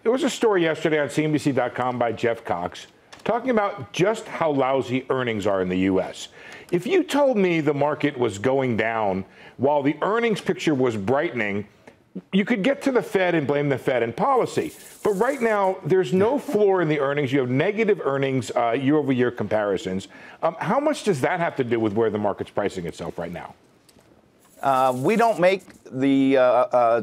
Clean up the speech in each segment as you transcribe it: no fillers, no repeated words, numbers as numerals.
There was a story yesterday on CNBC.com by Jeff Cox talking about just how lousy earnings are in the U.S. If you told me the market was going down while the earnings picture was brightening, you could get to the Fed and blame the Fed and policy. But right now, there's no floor in the earnings. You have negative earnings year-over-year comparisons. How much does that have to do with where the market's pricing itself right now? We don't make the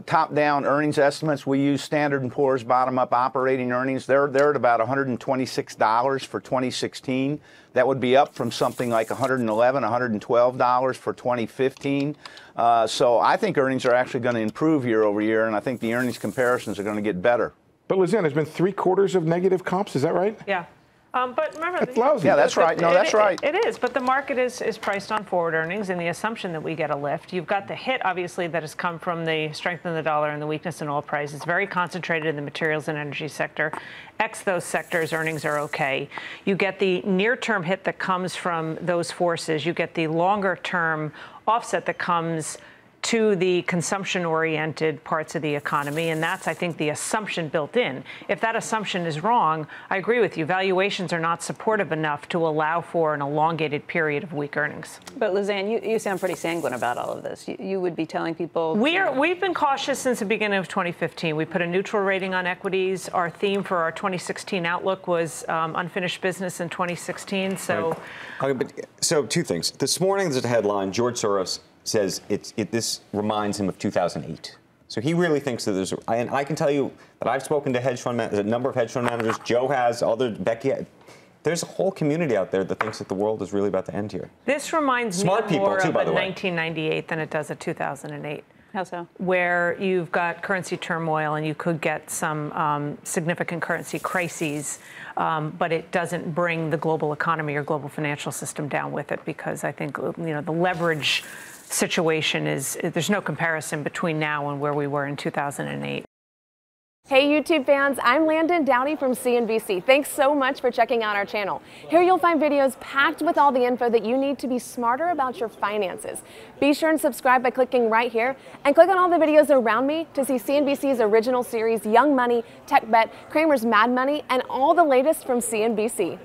top-down earnings estimates. We use Standard & Poor's bottom-up operating earnings. They're at about $126 for 2016. That would be up from something like $111, $112 for 2015. So I think earnings are actually going to improve year over year, and I think the earnings comparisons are going to get better. But Liesman, there's been 3 quarters of negative comps. Is that right? Yeah. But remember, that's lousy. Yeah, that's right. No, that's right. It is, but the market is priced on forward earnings and the assumption that we get a lift. You've got the hit, obviously, that has come from the strength in the dollar and the weakness in oil prices. It's very concentrated in the materials and energy sector. X those sectors, earnings are okay. You get the near-term hit that comes from those forces. You get the longer-term offset that comes to the consumption-oriented parts of the economy, and that's, I think, the assumption built in. If that assumption is wrong, I agree with you. Valuations are not supportive enough to allow for an elongated period of weak earnings. But, Liesman, you sound pretty sanguine about all of this. You would be telling people... We've been cautious since the beginning of 2015. We put a neutral rating on equities. Our theme for our 2016 outlook was unfinished business in 2016, so... Right. So, 2 things. This morning, there's a headline, George Soros says this reminds him of 2008. So he really thinks that and I can tell you that I've spoken to a number of hedge fund managers. Joe has, Becky. There's a whole community out there that thinks that the world is really about to end here. This reminds me more of 1998 than it does of 2008. How so? Where you've got currency turmoil and you could get some significant currency crises, but it doesn't bring the global economy or global financial system down with it, because I think the leverage situation there's no comparison between now and where we were in 2008. Hey YouTube fans, I'm Landon Dowdy from CNBC. Thanks so much for checking out our channel. Here you'll find videos packed with all the info that you need to be smarter about your finances. Be sure and subscribe by clicking right here, and click on all the videos around me to see CNBC's original series Young Money, Tech Bet, Kramer's Mad Money, and all the latest from CNBC.